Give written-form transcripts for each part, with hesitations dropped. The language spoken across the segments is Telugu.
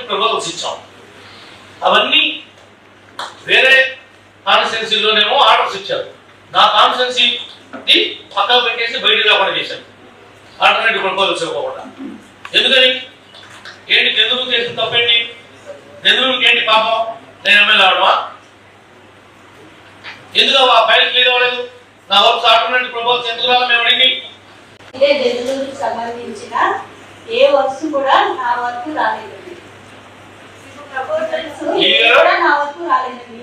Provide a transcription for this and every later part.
ఆల్టర్నేటివ్ ప్రపోజల్స్ ఇచ్చాం. అవన్నీ వేరే కాన్స్టిట్యున్సీలోనేమో ఆర్డర్స్ ఇచ్చారు. నా కాన్స్టిట్యున్సీ పక్కన పెట్టేసి బయటికి రాకుండా చేశాను, ఆల్టర్నేటివ్ ప్రపోజల్స్ ఇవ్వకుండా. ఎందుకని? ఏంటి చంద్రుడు చేసిన తప్పేంటి? చంద్రుడికి ఏంటి పాపం? నేను ఎమ్మెల్యే అవడమా? ఎందుకు ఆ ఫైల్ క్లియర్ అవ్వలేదు? నా వర్క్ ఆల్టర్నేటివ్ ప్రపోజల్స్ ఎందుకు రావాలి? మేము అడిగి ఇదే చంద్రుడికి సంబంధించిన ఏ వర్క్స్ కూడా నా వరకు రాలేదండి. ప్రపోజల్స్ కూడా నా వరకు రాలేదండి.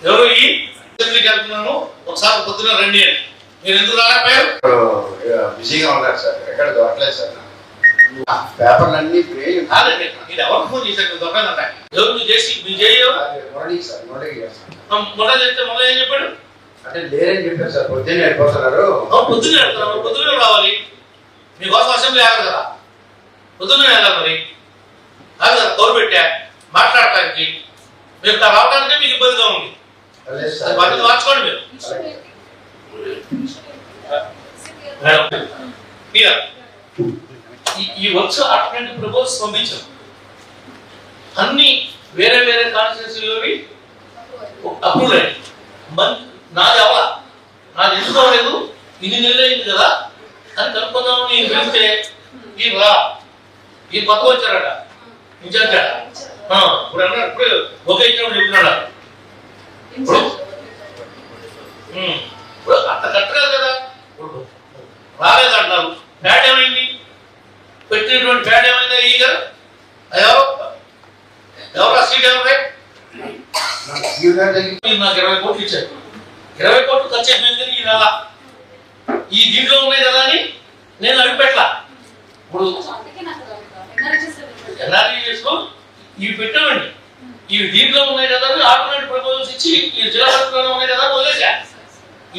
ఎవరు ఈ అసెంబ్లీకి వెళ్తున్నాను, ఒకసారి పొద్దున రండి అని. మీరు ఎందుకు రాలేకపోయారు? బిజీగా ఉన్నారు సార్, ఎక్కడ దొరకలేదు సార్. పేపర్లన్నీ కాదండి, మీరు ఎవరికి ఫోన్ చేశారు? దొరకదంట. ఎవరు మీరు చేసి మీరు చేయవు? మొన్న చెప్తే మొన్న ఏం చెప్పాడు? అంటే లేరని చెప్పారు సార్. పొద్దున్నే వెళ్ళిపోతున్నారు. పొద్దున్నే వెళ్తున్నాం, పొద్దున్నే రావాలి. మీకోసం అసెంబ్లీ ఆగదు కదా, పొద్దున్నే వెళ్ళాలి. మరి కాదు కదా, కౌరు పెట్టా మాట్లాడటానికి. మీరు రావడానికి మీకు ఇబ్బందిగా ఉంది, బాధ్యత మార్చుకోండి మీరు. ఈ వర్క్స్ ఆల్టర్నేటివ్ ప్రపోజల్స్ పంపించాం. అన్ని వేరే వేరే కాన్స్టిట్యున్సీలోవి అప్రూవ్ అయ్యి నాది అవలా, నాది ఎందుకు అవ్వలేదు, ఇన్ని నెలలు అయింది కదా అని కనుక్కుందామని నేను పిలిస్తే ఈ రా ఈ కొత్త వచ్చారట ఇన్ఛార్జ్. ఇప్పుడు అన్నాడు, ఇప్పుడు ఒకే ఇచ్చినప్పుడు చెప్తున్నాడు. ఇప్పుడు అంత కట్టలేదు కదా, ఇప్పుడు రాలేదంటారు. బ్యాడ్ ఏమైంది? పెట్టినటువంటి బ్యాడ్ ఏమైందా? ఈ గారు ఎవరు సీట్ ఎవరే? నాకు 20 కోట్లు ఇచ్చారు. 20 కోట్లు ఖర్చు అయిపోయింది ఈ నెల. ఈ దీంట్లో ఉన్నాయి కదా అని నేను అవి పెట్టలా. ఇప్పుడు ఎన్ఆర్ఈ చేసుకో ఇవి పెట్టామండి. ఇవి దీంట్లో ఉన్నాయి కదా అని ఆల్టర్నేటివ్ ప్రపోజల్స్ ఇచ్చి ఈ జిల్లా పరిధిలో ఉన్నాయి కదా అని వదిలేసా.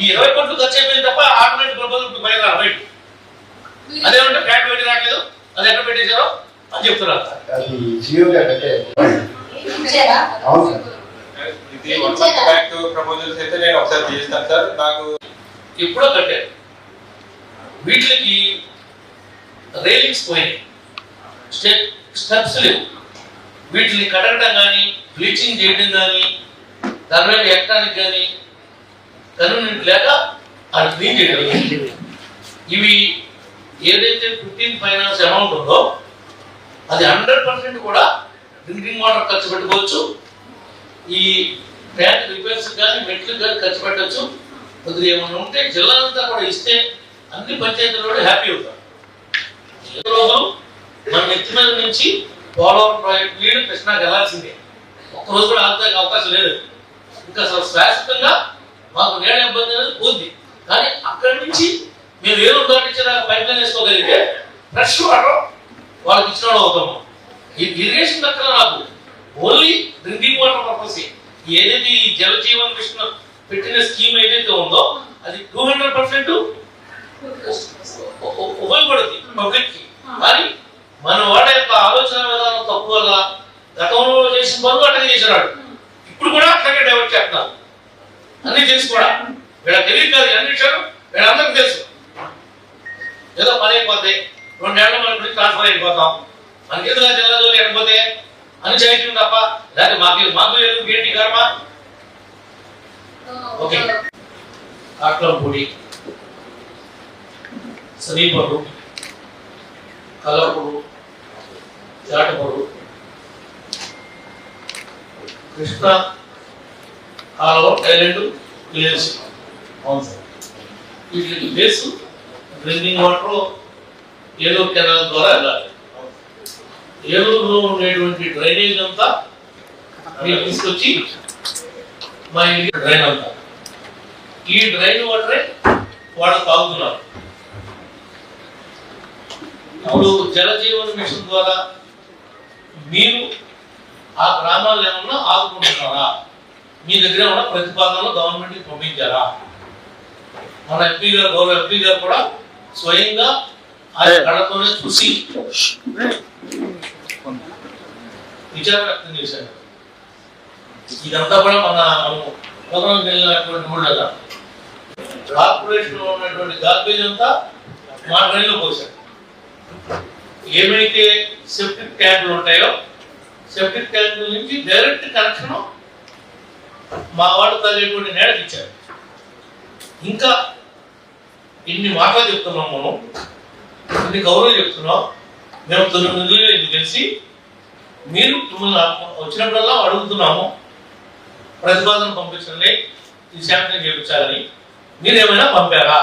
ఈ 20 కోట్లు ఖర్చు అయిపోయింది తప్ప ఆల్టర్నేటివ్ ప్రపోజల్ బయట బయట అదేమంటే ఫ్లాట్ పెట్టి రావట్లేదు, అది ఎక్కడ పెట్టేశారో అని చెప్తున్నారు. ఎప్పుడో కట్టారు. వీటికి రైలింగ్స్ పోయినాయి, స్టెప్స్ లేవు. వీటిని కడగడం కానీ బ్లీచింగ్ చేయడం కానీ దాని మీద ఎక్కడానికి కానీ కన్వీనియంట్ లేక అది క్లీన్ చేయడం. ఇవి ఏదైతే 15 ఫైనాన్స్ అమౌంట్ ఉందో అది 100% కూడా డ్రింకింగ్ వాటర్ ఖర్చు పెట్టుకోవచ్చు. ఈ ట్యాంక్ రిపేర్స్ కానీ మెట్లకు కానీ ఖర్చు పెట్టవచ్చు. కొద్దిగా ఏమైనా ఉంటే జిల్లా అంతా కూడా ఇస్తే అన్ని పంచాయతీలు కూడా హ్యాపీ అవుతారు. రోజు మన నెత్తి మీద నుంచి పోలవరం ప్రాజెక్ట్ నీళ్ళు కృష్ణాకి వెళ్లాల్సిందే. ఒక్కరోజు కూడా ఆగడానికి అవకాశం లేదు. ఇంకా అసలు శాశ్వతంగా మాకు నీళ్ళ ఇబ్బంది అనేది పోద్ది. కానీ అక్కడి నుంచి మేము ఏదో దాటించిన పైప్ లైన్ వేసుకోగలిగితే ఫ్రెష్ వాటర్ వాళ్ళకి ఇచ్చిన వాళ్ళు అవుతాము. ఈ ఇరిగేషన్ దగ్గర నాకు ఓన్లీ డ్రింకింగ్ వాటర్ పర్పస్. ఏదైతే ఈ జల జీవన్ మిషన్ పెట్టిన స్కీమ్ ఏదైతే ఉందో అది 200% ఉపయోగపడుతుంది పబ్లిక్ కి. కానీ మన వాడి యొక్క ఆలోచన విధానం తప్పు వల్ల గతంలో చేసిన పనులు అట్టగా చేసినాడు. ఇప్పుడు కూడా అట్లాగే డైవర్ట్ చేస్తున్నారు. అన్ని తెలుసు కూడా, వీళ్ళ తెలియదు కాదు అన్ని విషయాలు వీళ్ళందరికీ తెలుసు. ఏదో పని అయిపోతే 2 ఏళ్ళ మన గురించి ట్రాన్స్ఫర్ అయిపోతాం. మనకి ఏదో జిల్లాలో లేకపోతే అని చేయటం తప్ప లేకపోతే మాకు ఏంటి కర్మ. ఓకే, కాట్లంపూడి, సమీపడు, కలపూడు, చాటపూడు, కృష్ణ కాలువ ఐలాండ్ విలేజ్. అవును సార్, వీటికి base drinking water Eluru canal ద్వారా వెళ్ళాలి. ఏలూరులో ఉండేటువంటి డ్రైనేజ్ అంతా మీరు తీసుకొచ్చి మా ఇంటి డ్రైన్ అంతా ఈ డ్రైన్ వాటరే వాడు తాగుతున్నారు. ఇప్పుడు జలజీవన్ మిషన్ ద్వారా మీరు ఆ గ్రామాల్లో ఏమన్నా ఆదుకుంటున్నారా? మీ దగ్గర ఏమన్నా ప్రతిపాదనలు గవర్నమెంట్కి పంపించారా? మన ఎంపీ గారు, గౌరవ ఎంపీ గారు కూడా స్వయంగా ఆయన కళ్ళతోనే చూసి విచారణ వ్యక్తం చేశారు. ఇదంతా కూడా మనం వెళ్ళినటువంటి ఊళ్ళ కార్పొరేషన్ లో ఉన్నటువంటి గార్బేజ్ అంతా మా డ్రైన్లో పోసారు. ఏమైతే సెప్టిక్ ట్యాంకులు ఉంటాయో సెప్టిక్ ట్యాంకుల నుంచి డైరెక్ట్ కనెక్షన్ మా వాడు తల్లిటువంటి నేడకి ఇచ్చారు. ఇంకా ఇన్ని మాటలు చెప్తున్నాం, మనం ఇన్ని గౌరవం చెప్తున్నాం. మేము 9 నెలలు ఇది తెలిసి మీరు వచ్చినప్పుడల్లా అడుగుతున్నాము, ప్రతిపాదన పంపించండి, ఈ శాంక్షన్ చేయించాలని. మీరేమైనా పంపారా?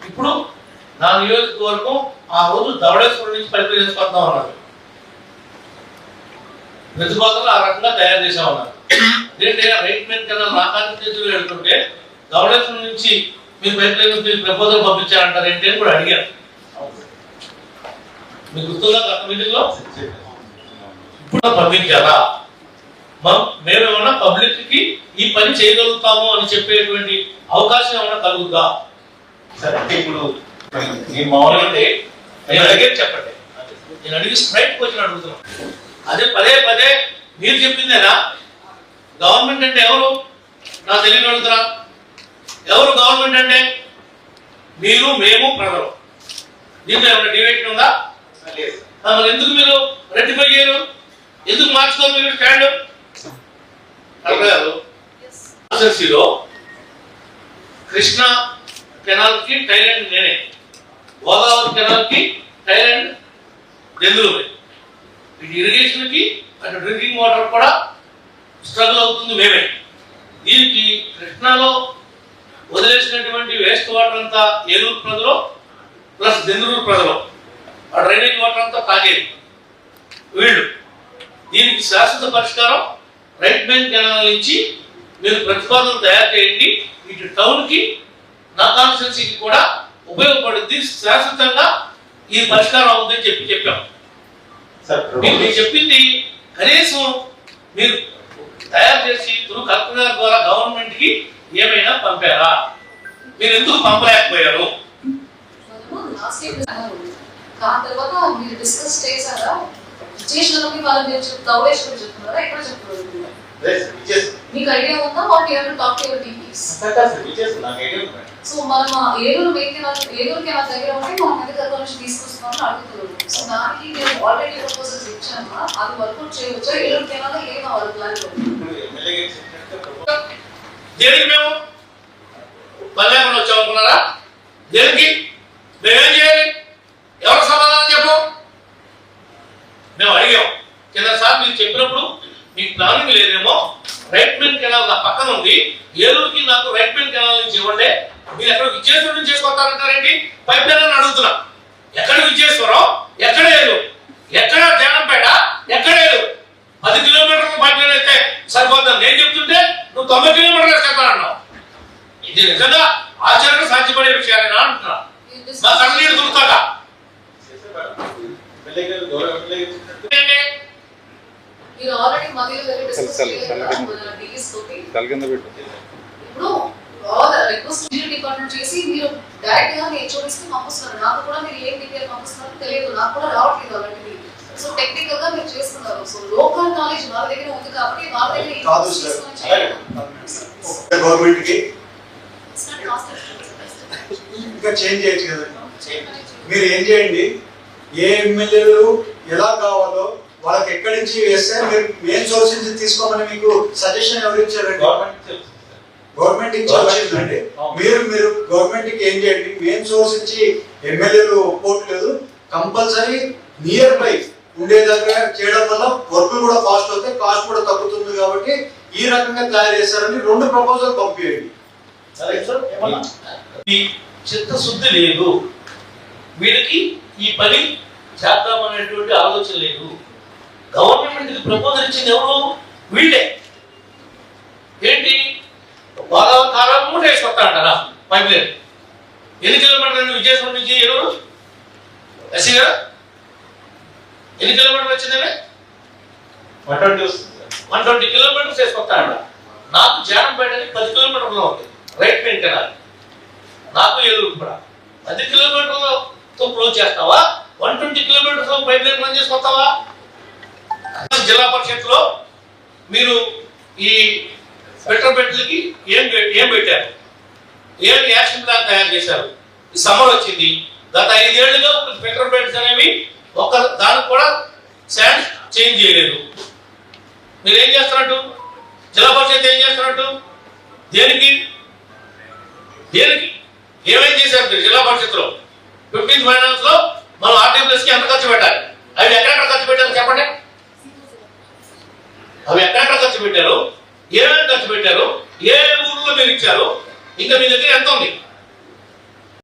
ఇప్పుడు నా నియోజకవర్గం ఆ రోజు దవడేశ్వరం నుంచి పరిపాలన చేసుకుందాం అన్నారు. ప్రతిపాదనలు ఆ రకంగా తయారు చేసామన్నారు. అదేంటే రైట్ మెయిన్ కెనాల్ రాకాని చేతులు వెళ్తుంటే దవడేశ్వరం నుంచి మీరు పరిపాలన ప్రపోజల్ పంపించారంటారు ఏంటి అని కూడా అడిగారు. మీకు గుర్తుందా గత మీటింగ్లో? ఇప్పుడు పంపించారా? మేమేమన్నా పబ్లిక్ కి ఈ పని చేయగలుగుతాము అని చెప్పేటువంటి అవకాశం ఏమైనా కలుగుద్దా? సరే అంటే ఇప్పుడు మామూలుగా నేను అడిగేది చెప్పండి. నేను అడిగి స్ట్రైట్ క్వశ్చన్ అడుగుతున్నాను. అదే పదే పదే మీరు చెప్పిందేనా? గవర్నమెంట్ అంటే ఎవరు? నాకు తెలియని అడుగుతున్నా. ఎవరు గవర్నమెంట్ అంటే? మీరు, మేము, ప్రజలు. దీంట్లో ఏమైనా డిబేట్ ఉందా? మరి ఎందుకు మీరు రెడ్డిఫై చేయరు? ఎందుకు మార్చుకోరు మీరు స్టాండ్? కాన్స్టిట్యూన్సీలో కృష్ణా కెనాల్ కి టైలెండ్ నేనే, గోదావరి కెనాల్ కి టైలెండ్ దెందులూరు. ఇటు ఇరిగేషన్ కి అటు డ్రింకింగ్ వాటర్ కూడా స్ట్రగుల్ అవుతుంది మేమే. దీనికి కృష్ణాలో వదిలేసినటువంటి వేస్ట్ వాటర్ అంతా ఏలూరు ప్రజలు ప్లస్ దెందులూరు ప్రజలు, ఆ డ్రైనేజ్ వాటర్ అంతా తాగేది వీళ్ళు. దీనికి శాశ్వత పరిష్కారం రైట్ మెయిన్ కెనాల్ నుంచి మీరు ప్రతిపాదనలు తయారు చేయండి. ఇటు టౌన్ కి, నా కాన్స్టిట్యున్సీకి కూడా ఉపయోగపడుద్ది, శాశ్వతంగా ఈ పరిష్కారం అవుతుందని చెప్పాం. మీరు చెప్పింది కనీసం మీరు తయారు చేసి కలెక్టర్ గారి ద్వారా గవర్నమెంట్ కి ఏమైనా పంపారా? మీరు ఎందుకు పంపలేకపోయారు? దాని తర్వాత మీరు డిస్కస్ చేశారా? చేసినప్పుడు వాళ్ళు మీరు దౌడేశ్వరం చెప్తున్నారా? ఎక్కడ చెప్తున్నారు? మీకు ఐడియా ఉందా? వాట్ ఎవరు టాక్ యువర్ టీవీస్? సో మనం ఏలూరు ఏలూరుకి నా దగ్గర ఉంటే మనం అధికారుల నుంచి తీసుకొస్తున్నామని అడుగుతున్నాం. సో దానికి నేను ఆల్రెడీ ప్రపోజల్స్ ఇచ్చాను. అది వర్కౌట్ చేయవచ్చా? ఏలూరుకి ఏమైనా లేదా వాళ్ళ ప్లాన్? దేనికి మేము పల్లెమని వచ్చామనుకున్నారా? దేనికి? మేమేం చేయాలి? ఎవరు సమాధానం చెప్పు? మేము అడిగాం కిందసారి మీరు చెప్పినప్పుడు మీకు ప్లానింగ్ లేదేమో. రైట్ మెయిన్ కెనాల్ నా పక్కన ఉంది, ఏలూరుకి నాకు రైట్ మెయిన్ కెనాల్ నుంచి ఇవ్వండి. మీరు ఎక్కడ విజయేశ్వరం నుంచి చేసుకొస్తారంటారేంటి? పైప్ లైన్ అని అడుగుతున్నా. ఎక్కడ విజయేశ్వరం, ఎక్కడ ఏలూరు, ఎక్కడ జనంపేట, ఎక్కడ ఏలూరు? 10 కిలోమీటర్ల పైప్ లైన్ అయితే సరిపోతుంది. నేను చెప్తుంటే నువ్వు 90 కిలోమీటర్లు చెప్తానన్నావు. ఇది నిజంగా ఆచరణ సాధ్యపడే విషయాలేనా అంటున్నా. నా కన్నీరు దొరుకుతాక మీరు ఆల్రెడీ మధ్యలో వెళ్ళి డిస్కస్ చేయాలి డీఎస్ తోటి. ఇప్పుడు రిక్వెస్ట్ డిపార్ట్మెంట్ చేసి మీరు డైరెక్ట్ గా హెచ్ఓడిస్ కి పంపిస్తున్నారు. నాకు కూడా మీరు ఏం డీటెయిల్ పంపిస్తున్నారో తెలియదు, నాకు కూడా రావట్లేదు అలాంటివి. సో టెక్నికల్ గా మీరు చేస్తున్నారు. సో లోకల్ నాలెడ్జ్ వాళ్ళ దగ్గర ఉంది కాబట్టి వాళ్ళ దగ్గర గవర్నమెంట్ కి ఇంకా చేంజ్ చేయొచ్చు కదా. మీరు ఏం చేయండి, ఏ ఎమ్మెల్యేలు ఎలా కావాలో వాళ్ళకి ఎక్కడి నుంచి వేస్తే మీరు మెయిన్ సోర్స్ నుంచి తీసుకోమని మీకు సజెషన్ ఎవరు ఇచ్చారండి? గవర్నమెంట్ నుంచి వచ్చిందండి. మీరు గవర్నమెంట్ కి ఏం చేయండి, మెయిన్ సోర్స్ నుంచి ఎమ్మెల్యేలు ఒప్పుకోవట్లేదు, కంపల్సరీ నియర్ బై ఉండే దగ్గర చేయడం వల్ల వర్కులు కూడా కాస్ట్ అవుతాయి, కాస్ట్ కూడా తగ్గుతుంది. కాబట్టి ఈ రకంగా తయారు చేస్తారని 2 ప్రపోజల్ పంపించండి. చిత్తశుద్ధి లేదు, వీళ్ళకి ఈ పని చేద్దామనేటువంటి ఆలోచన లేదు. గవర్నమెంట్ కి ప్రపోజల్ ఇచ్చింది ఎవరు? వీళ్ళే. ఏంటి గోదావరి కాలం మూట వేసుకొస్తా అంటారా పైప్ లైన్? ఎన్ని కిలోమీటర్లు విజయనగరం నుంచి ఏలూరు? ఎస్సీ గారు ఎన్ని కిలోమీటర్లు వచ్చిందండి? 120 కిలోమీటర్స్ వేసుకొస్తా అంట. నాకు జానంపేట 10 కిలోమీటర్లో ఉంది రైట్ మెయిన్ కెనాల్. నాకు ఏలూరు కూడా 10 కిలోమీటర్లతో క్లోజ్ చేస్తావా? 120 కిలోమీటర్స్ పైప్ లైన్ రన్ చేసుకొస్తావా? జిల్లా పరిషత్ లో మీరు ఈ ఫిల్టర్ బెడ్లకి ఏం పెట్టారు? ఏం యాక్షన్ ప్లాన్ తయారు చేశారు? ఈ సమ్మర్ వచ్చింది, గత 5 ఏళ్లుగా ఫిల్టర్ బెడ్స్ అనేవి ఒక్క దానికి కూడా శాండ్ చేంజ్ చేయలేదు. మీరు ఏం చేస్తున్నట్టు? జిల్లా పరిషత్ ఏం చేస్తున్నట్టు? దేనికి ఏమేం చేశారు మీరు జిల్లా పరిషత్లో? 15th ఫైనాన్స్ లో మనం RTPS కి ఎంత ఖర్చు పెట్టాలి? అవి ఎక్కడెక్కడ ఖర్చు పెట్టారు చెప్పండి. అవి ఎక్కడెక్కడ ఖర్చు పెట్టారు, ఏమేమి ఖర్చు పెట్టారు, ఏ ఊర్లో మీరు ఇచ్చారు, ఇంకా మీ దగ్గర ఎంత ఉంది?